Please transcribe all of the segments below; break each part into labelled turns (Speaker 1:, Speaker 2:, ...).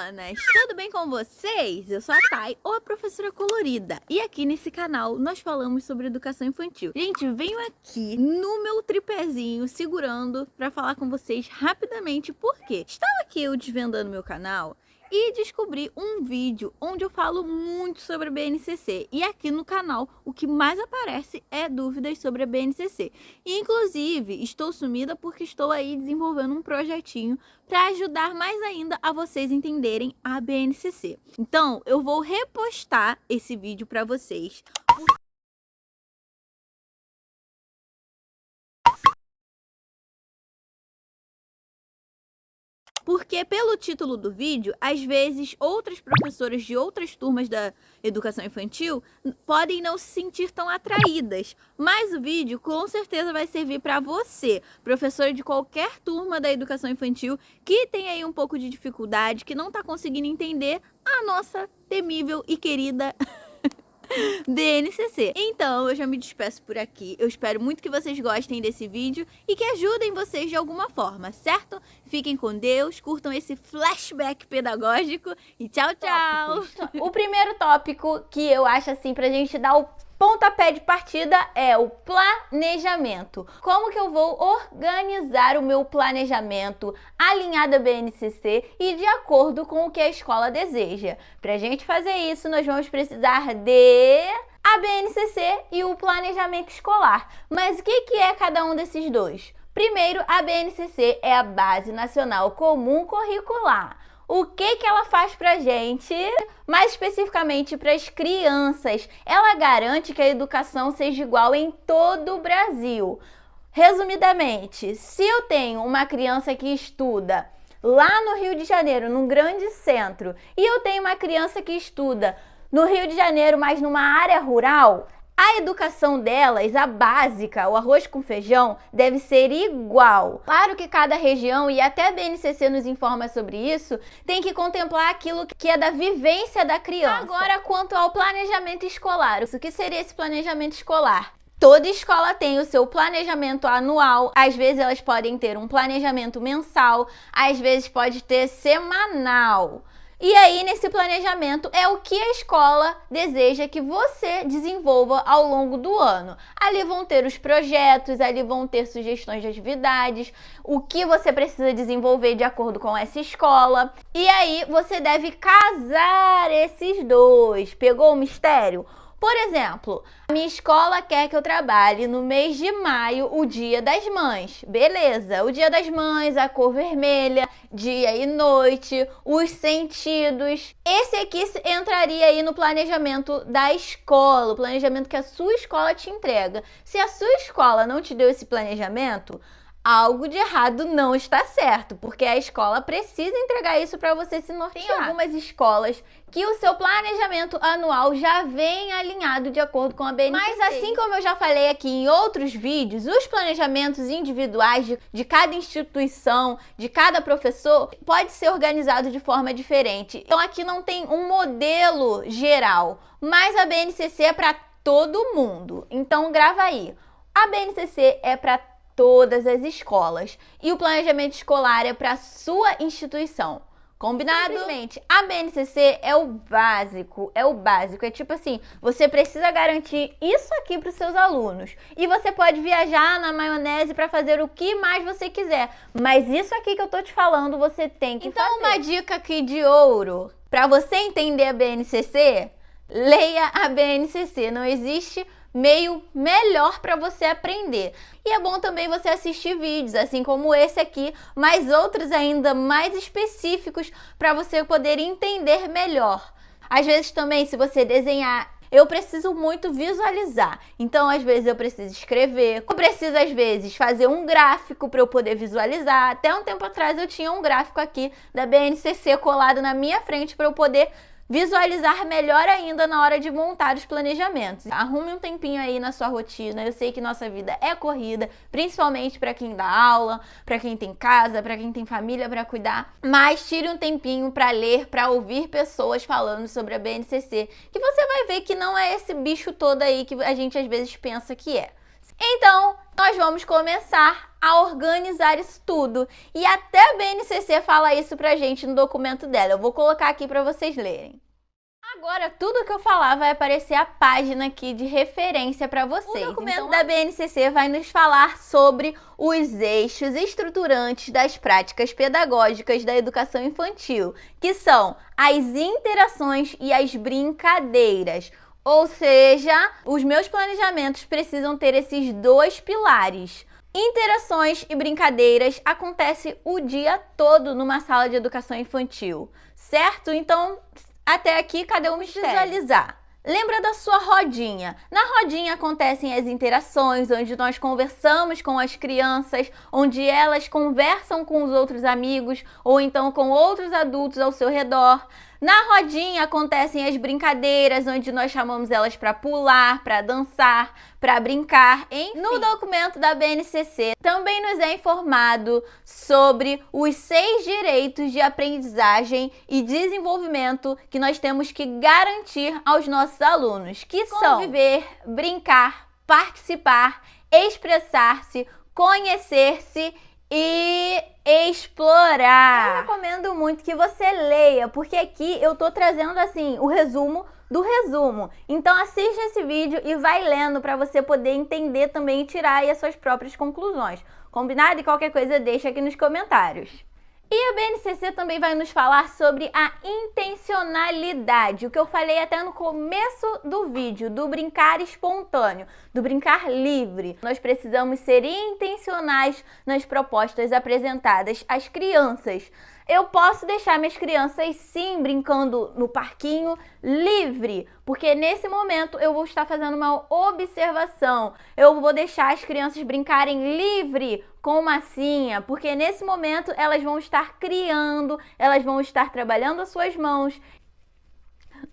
Speaker 1: Manas! Tudo bem com vocês? Eu sou a Thay, ou a professora colorida. E aqui nesse canal nós falamos sobre educação infantil. Gente, venho aqui no meu tripézinho segurando para falar com vocês rapidamente porque estava aqui eu desvendando meu canal e descobri um vídeo onde eu falo muito sobre a BNCC. E aqui no canal o que mais aparece é dúvidas sobre a BNCC. E, inclusive, estou sumida porque estou aí desenvolvendo um projetinho para ajudar mais ainda a vocês entenderem a BNCC. Então, eu vou repostar esse vídeo para vocês. Porque pelo título do vídeo, às vezes outras professoras de outras turmas da educação infantil podem não se sentir tão atraídas. Mas o vídeo com certeza vai servir para você, professora de qualquer turma da educação infantil, que tem aí um pouco de dificuldade, que não está conseguindo entender a nossa temível e querida BNCC. Então, eu já me despeço por aqui. Eu espero muito que vocês gostem desse vídeo e que ajudem vocês de alguma forma, certo? Fiquem com Deus, curtam esse flashback pedagógico e tchau, tchau!
Speaker 2: O primeiro tópico que eu acho assim pra gente dar o pontapé de partida é o planejamento. Como que eu vou organizar o meu planejamento alinhado à BNCC e de acordo com o que a escola deseja? Pra gente fazer isso, nós vamos precisar de a BNCC e o planejamento escolar. Mas o que é cada um desses dois? Primeiro, a BNCC é a Base Nacional Comum Curricular. O que ela faz pra gente? Mais especificamente para as crianças. Ela garante que a educação seja igual em todo o Brasil. Resumidamente, se eu tenho uma criança que estuda lá no Rio de Janeiro, num grande centro, e eu tenho uma criança que estuda no Rio de Janeiro, mas numa área rural, a educação delas, a básica, o arroz com feijão, deve ser igual. Claro que cada região, e até a BNCC nos informa sobre isso, tem que contemplar aquilo que é da vivência da criança. Agora, quanto ao planejamento escolar, o que seria esse planejamento escolar? Toda escola tem o seu planejamento anual, às vezes elas podem ter um planejamento mensal, às vezes pode ter semanal. E aí, nesse planejamento, é o que a escola deseja que você desenvolva ao longo do ano. Ali vão ter os projetos, ali vão ter sugestões de atividades, o que você precisa desenvolver de acordo com essa escola. E aí, você deve casar esses dois. Pegou o mistério? Por exemplo, a minha escola quer que eu trabalhe no mês de maio o Dia das Mães. Beleza, o Dia das Mães, a cor vermelha, dia e noite, os sentidos. Esse aqui entraria aí no planejamento da escola, o planejamento que a sua escola te entrega. Se a sua escola não te deu esse planejamento, algo de errado não está certo, porque a escola precisa entregar isso para você se nortear. Tem algumas escolas que o seu planejamento anual já vem alinhado de acordo com a BNCC. Mas assim como eu já falei aqui em outros vídeos, os planejamentos individuais de cada instituição, de cada professor, pode ser organizado de forma diferente. Então aqui não tem um modelo geral, mas a BNCC é para todo mundo. Então grava aí. A BNCC é para todas as escolas e o planejamento escolar é para sua instituição. Combinado? Simplesmente, a BNCC é o básico, é tipo assim, você precisa garantir isso aqui para os seus alunos e você pode viajar na maionese para fazer o que mais você quiser, mas isso aqui que eu tô te falando, você tem que fazer. Então, uma dica aqui de ouro, para você entender a BNCC, leia a BNCC, não existe meio melhor para você aprender. E é bom também você assistir vídeos, assim como esse aqui, mas outros ainda mais específicos para você poder entender melhor. Às vezes também, se você desenhar, eu preciso muito visualizar. Então, às vezes eu preciso escrever, eu preciso às vezes fazer um gráfico para eu poder visualizar. Até um tempo atrás eu tinha um gráfico aqui da BNCC colado na minha frente para eu poder visualizar melhor ainda na hora de montar os planejamentos. Arrume um tempinho aí na sua rotina. Eu sei que nossa vida é corrida, principalmente para quem dá aula, para quem tem casa, para quem tem família para cuidar. Mas tire um tempinho para ler, para ouvir pessoas falando sobre a BNCC, que você vai ver que não é esse bicho todo aí que a gente às vezes pensa que é. Então, nós vamos começar a organizar isso tudo. E até a BNCC fala isso pra gente no documento dela. Eu vou colocar aqui para vocês lerem. Agora, tudo que eu falar vai aparecer a página aqui de referência para vocês. O documento da BNCC vai nos falar sobre os eixos estruturantes das práticas pedagógicas da educação infantil, que são as interações e as brincadeiras. Ou seja, os meus planejamentos precisam ter esses dois pilares. Interações e brincadeiras acontecem o dia todo numa sala de educação infantil, certo? Então, até aqui, cadê o mistério? Visualizar. Lembra da sua rodinha? Na rodinha acontecem as interações, onde nós conversamos com as crianças, onde elas conversam com os outros amigos ou então com outros adultos ao seu redor. Na rodinha acontecem as brincadeiras, onde nós chamamos elas para pular, para dançar, para brincar. Enfim, no documento da BNCC também nos é informado sobre os 6 direitos de aprendizagem e desenvolvimento que nós temos que garantir aos nossos alunos, que são conviver, brincar, participar, expressar-se, conhecer-se e explorar. Eu recomendo muito que você leia, porque aqui eu tô trazendo assim o resumo do resumo. Então assiste esse vídeo e vai lendo para você poder entender também e tirar aí as suas próprias conclusões. Combinado? E qualquer coisa deixa aqui nos comentários. E a BNCC também vai nos falar sobre a intencionalidade, o que eu falei até no começo do vídeo, do brincar espontâneo, do brincar livre. Nós precisamos ser intencionais nas propostas apresentadas às crianças. Eu posso deixar minhas crianças sim brincando no parquinho livre, porque nesse momento eu vou estar fazendo uma observação. Eu vou deixar as crianças brincarem livre com massinha, porque nesse momento elas vão estar criando, elas vão estar trabalhando as suas mãos.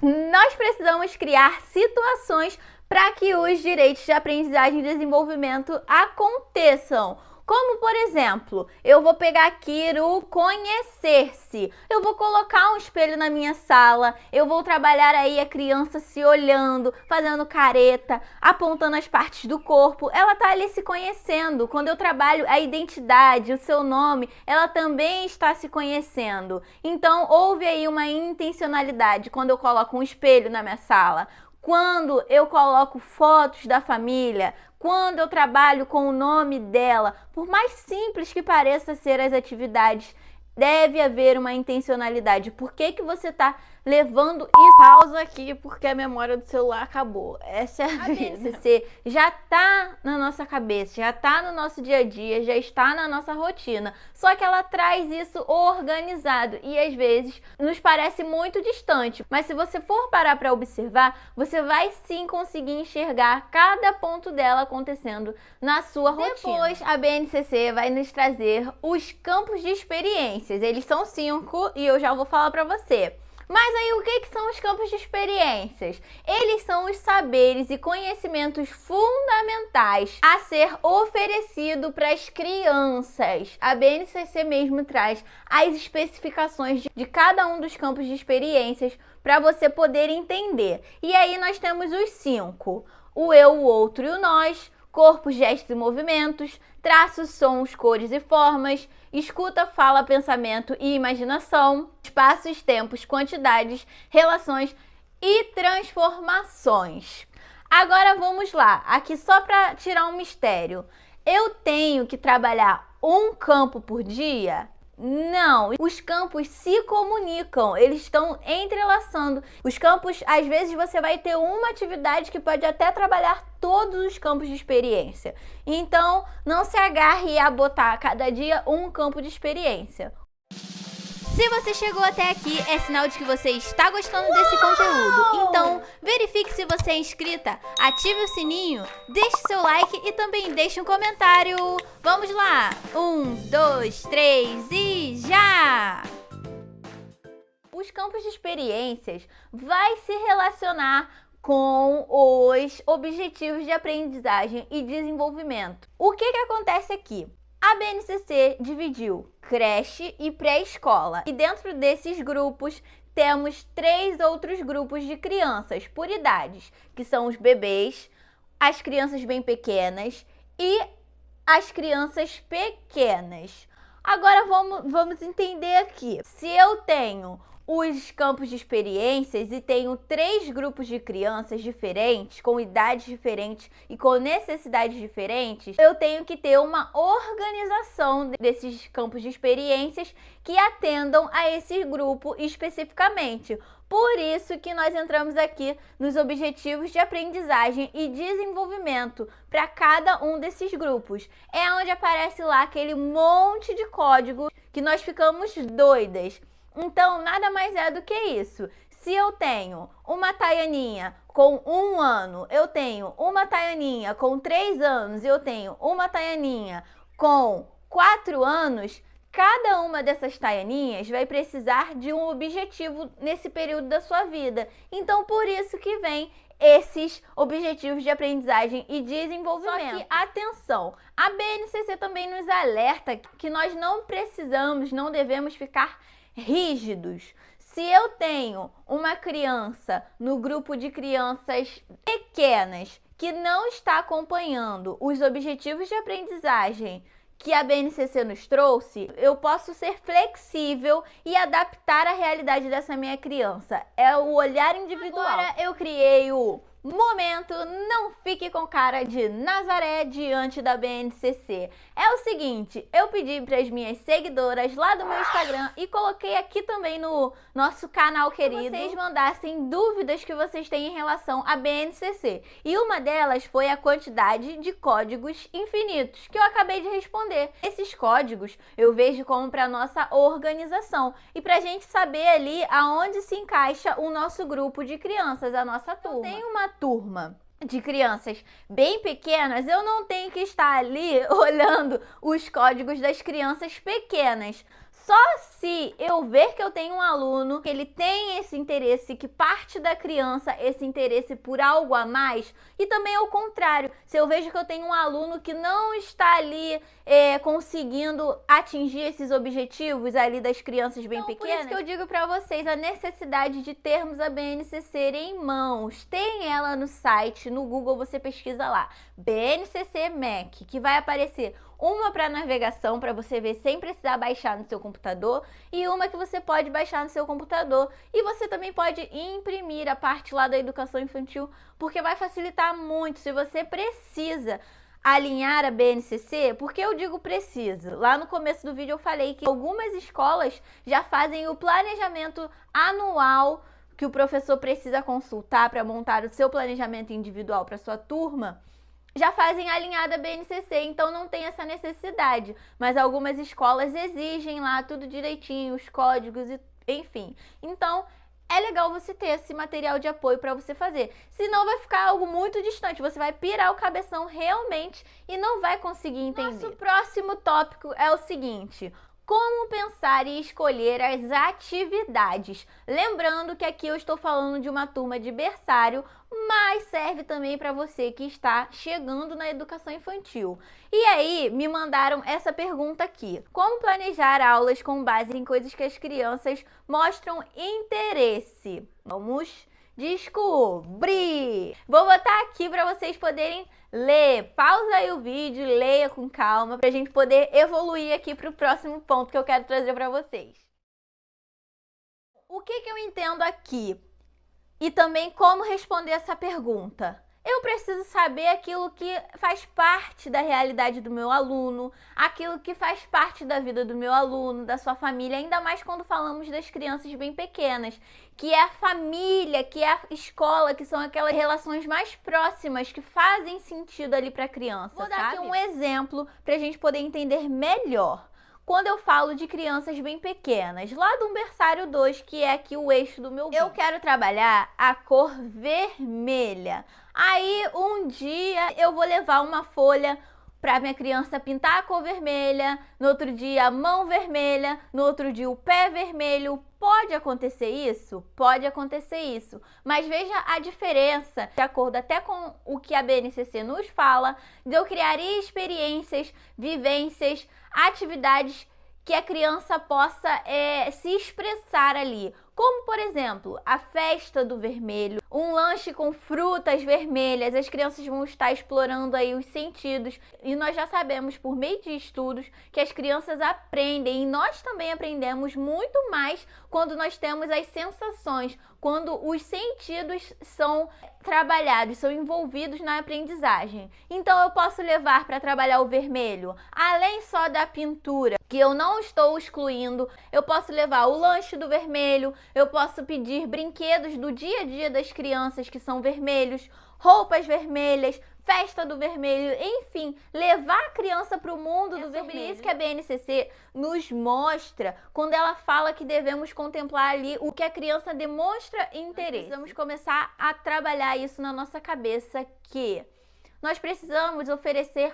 Speaker 2: Nós precisamos criar situações para que os direitos de aprendizagem e desenvolvimento aconteçam. Como, por exemplo, eu vou pegar aqui o conhecer-se. Eu vou colocar um espelho na minha sala, eu vou trabalhar aí a criança se olhando, fazendo careta, apontando as partes do corpo. Ela tá ali se conhecendo. Quando eu trabalho a identidade, o seu nome, ela também está se conhecendo. Então, houve aí uma intencionalidade quando eu coloco um espelho na minha sala. Quando eu coloco fotos da família, quando eu trabalho com o nome dela, por mais simples que pareça ser as atividades, deve haver uma intencionalidade. Por que que você está levando isso? Pausa aqui porque a memória do celular acabou. Essa é a BNCC. Já tá na nossa cabeça, já tá no nosso dia a dia, já está na nossa rotina. Só que ela traz isso organizado e às vezes nos parece muito distante. Mas se você for parar para observar, você vai sim conseguir enxergar cada ponto dela acontecendo na sua rotina. Depois a BNCC vai nos trazer os campos de experiências. Eles são 5 e eu já vou falar para você. Mas aí o que são os campos de experiências? Eles são os saberes e conhecimentos fundamentais a ser oferecido para as crianças. A BNCC mesmo traz as especificações de cada um dos campos de experiências para você poder entender. E aí nós temos os 5. O eu, o outro e o nós, corpos, gestos e movimentos, traços, sons, cores e formas, escuta, fala, pensamento e imaginação, espaços, tempos, quantidades, relações e transformações. Agora vamos lá, aqui só para tirar um mistério. Eu tenho que trabalhar um campo por dia? Não, os campos se comunicam, eles estão entrelaçando. Os campos, às vezes você vai ter uma atividade que pode até trabalhar todos os campos de experiência. Então, não se agarre a botar a cada dia um campo de experiência. Se você chegou até aqui, é sinal de que você está gostando desse conteúdo. Então, verifique se você é inscrita, ative o sininho, deixe seu like e também deixe um comentário. Vamos lá! 1, 2, 3 e já! Os campos de experiências vai se relacionar com os objetivos de aprendizagem e desenvolvimento. O que acontece aqui? A BNCC dividiu creche e pré-escola. E dentro desses grupos temos 3 outros grupos de crianças por idades, que são os bebês, as crianças bem pequenas e as crianças pequenas. Agora vamos entender aqui. Se eu tenho os campos de experiências e tenho 3 grupos de crianças diferentes, com idades diferentes e com necessidades diferentes, eu tenho que ter uma organização desses campos de experiências que atendam a esse grupo especificamente. Por isso que nós entramos aqui nos objetivos de aprendizagem e desenvolvimento para cada um desses grupos. É onde aparece lá aquele monte de código que nós ficamos doidas. Então, nada mais é do que isso. Se eu tenho uma Tayaninha com 1 ano, eu tenho uma Tayaninha com 3 anos, eu tenho uma Tayaninha com 4 anos, cada uma dessas Tayaninhas vai precisar de um objetivo nesse período da sua vida. Então, por isso que vem esses objetivos de aprendizagem e desenvolvimento. Só que, atenção, a BNCC também nos alerta que nós não precisamos, não devemos ficar rígidos. Se eu tenho uma criança no grupo de crianças pequenas que não está acompanhando os objetivos de aprendizagem que a BNCC nos trouxe, eu posso ser flexível e adaptar a realidade dessa minha criança. É o olhar individual. Agora eu criei o momento Não Fique com Cara de Nazaré diante da BNCC. É o seguinte, eu pedi para as minhas seguidoras lá do meu Instagram e coloquei aqui também no nosso canal querido, que vocês mandassem dúvidas que vocês têm em relação à BNCC. E uma delas foi a quantidade de códigos infinitos, que eu acabei de responder. Esses códigos eu vejo como para nossa organização e para a gente saber ali aonde se encaixa o nosso grupo de crianças, a nossa turma. Tem uma turma de crianças bem pequenas, eu não tenho que estar ali olhando os códigos das crianças pequenas. Só se eu ver que eu tenho um aluno que ele tem esse interesse, que parte da criança esse interesse por algo a mais, e também ao contrário, se eu vejo que eu tenho um aluno que não está ali conseguindo atingir esses objetivos ali das crianças bem pequenas. Por isso que eu digo para vocês a necessidade de termos a BNCC em mãos. Tem ela no site, no Google você pesquisa lá, BNCC Mac, que vai aparecer uma para navegação, para você ver sem precisar baixar no seu computador, e uma que você pode baixar no seu computador. E você também pode imprimir a parte lá da educação infantil, porque vai facilitar muito. Se você precisa alinhar a BNCC, porque eu digo preciso. Lá no começo do vídeo eu falei que algumas escolas já fazem o planejamento anual que o professor precisa consultar para montar o seu planejamento individual para sua turma. Já fazem alinhada a BNCC, então não tem essa necessidade. Mas algumas escolas exigem lá tudo direitinho, os códigos, e enfim. Então, é legal você ter esse material de apoio para você fazer. Senão vai ficar algo muito distante, você vai pirar o cabeção realmente e não vai conseguir entender. Nosso próximo tópico é o seguinte: como pensar e escolher as atividades. Lembrando que aqui eu estou falando de uma turma de berçário, mas serve também para você que está chegando na educação infantil. E aí, me mandaram essa pergunta aqui: como planejar aulas com base em coisas que as crianças mostram interesse? Vamos descobrir! Vou botar aqui para vocês poderem ler. Pausa aí o vídeo, leia com calma, para a gente poder evoluir aqui para o próximo ponto que eu quero trazer para vocês. O que eu entendo aqui? E também como responder essa pergunta. Eu preciso saber aquilo que faz parte da realidade do meu aluno, aquilo que faz parte da vida do meu aluno, da sua família, ainda mais quando falamos das crianças bem pequenas, que é a família, que é a escola, que são aquelas relações mais próximas que fazem sentido ali para a criança. Vou dar aqui um exemplo para a gente poder entender melhor. Quando eu falo de crianças bem pequenas, lá do berçário 2, que é aqui o eixo do meu vídeo, eu quero trabalhar a cor vermelha. Aí, um dia, eu vou levar uma folha para minha criança pintar a cor vermelha, no outro dia a mão vermelha, no outro dia o pé vermelho. Pode acontecer isso? Pode acontecer isso. Mas veja a diferença, de acordo até com o que a BNCC nos fala, de eu criar experiências, vivências, atividades que a criança possa se expressar ali, como, por exemplo, a festa do vermelho, um lanche com frutas vermelhas. As crianças vão estar explorando aí os sentidos e nós já sabemos por meio de estudos que as crianças aprendem, e nós também aprendemos muito mais quando nós temos as sensações, quando os sentidos são trabalhados, são envolvidos na aprendizagem. Então eu posso levar para trabalhar o vermelho, além só da pintura, que eu não estou excluindo, eu posso levar o lanche do vermelho, eu posso pedir brinquedos do dia a dia das crianças que são vermelhos, roupas vermelhas, festa do vermelho, enfim, levar a criança para o mundo do vermelho. Sobre isso que a BNCC nos mostra quando ela fala que devemos contemplar ali o que a criança demonstra interesse. Nós precisamos começar a trabalhar isso na nossa cabeça, que nós precisamos oferecer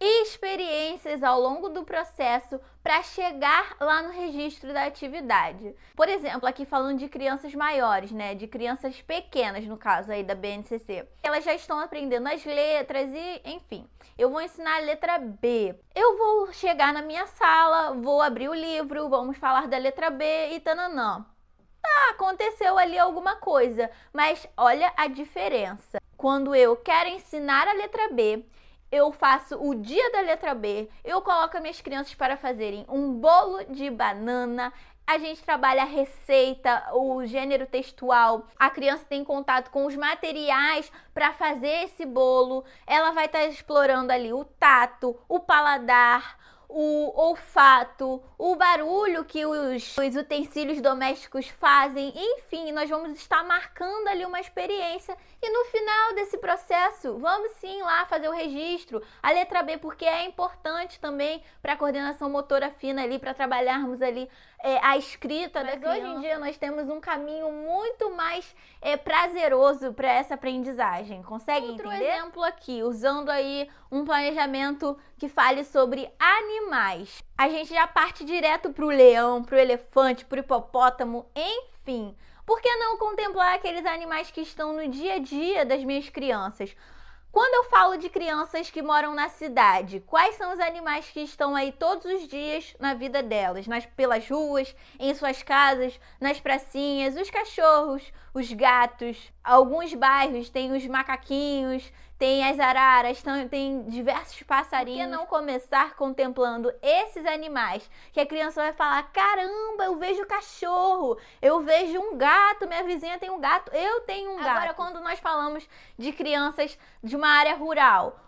Speaker 2: experiências ao longo do processo para chegar lá no registro da atividade. Por exemplo, aqui falando de crianças maiores, né, de crianças pequenas, no caso aí da BNCC. Elas já estão aprendendo as letras e, enfim, eu vou ensinar a letra B. Eu vou chegar na minha sala, vou abrir o livro, vamos falar da letra B e tananã. Aconteceu ali alguma coisa, mas olha a diferença. Quando eu quero ensinar a letra B, eu faço o dia da letra B, eu coloco as minhas crianças para fazerem um bolo de banana, a gente trabalha a receita, o gênero textual, a criança tem contato com os materiais para fazer esse bolo, ela vai estar explorando ali o tato, o paladar, o olfato, o barulho que os utensílios domésticos fazem, enfim, nós vamos estar marcando ali uma experiência e no final desse processo, vamos sim lá fazer o registro, a letra B, porque é importante também para a coordenação motora fina ali, para trabalharmos ali a escrita da criança. Hoje em dia nós temos um caminho muito mais prazeroso para essa aprendizagem, consegue entender? Outro exemplo aqui, usando aí um planejamento que fale sobre animais. A gente já parte direto para o leão, para o elefante, para o hipopótamo, enfim. Por que não contemplar aqueles animais que estão no dia a dia das minhas crianças? Quando eu falo de crianças que moram na cidade, quais são os animais que estão aí todos os dias na vida delas? Pelas ruas, em suas casas, nas pracinhas, os cachorros, os gatos. Alguns bairros têm os macaquinhos, tem as araras, tem diversos passarinhos. Por que não começar contemplando esses animais? Que a criança vai falar, caramba, eu vejo cachorro, eu vejo um gato, minha vizinha tem um gato, eu tenho um gato. Agora, quando nós falamos de crianças de uma área rural,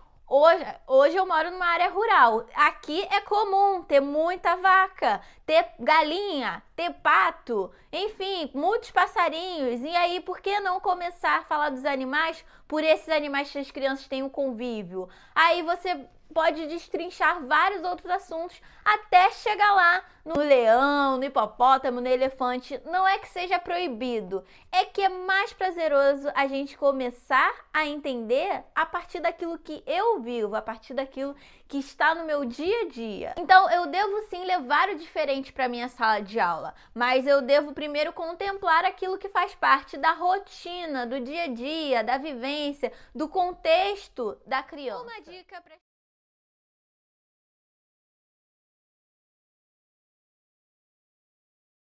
Speaker 2: hoje eu moro numa área rural. Aqui é comum ter muita vaca, ter galinha, ter pato, enfim, muitos passarinhos. E aí, por que não começar a falar dos animais por esses animais que as crianças têm um convívio? Aí você pode destrinchar vários outros assuntos até chegar lá no leão, no hipopótamo, no elefante. Não é que seja proibido, é que é mais prazeroso a gente começar a entender a partir daquilo que eu vivo, a partir daquilo que está no meu dia a dia. Então eu devo sim levar o diferente para minha sala de aula, mas eu devo primeiro contemplar aquilo que faz parte da rotina, do dia a dia, da vivência, do contexto da criança. Uma dica para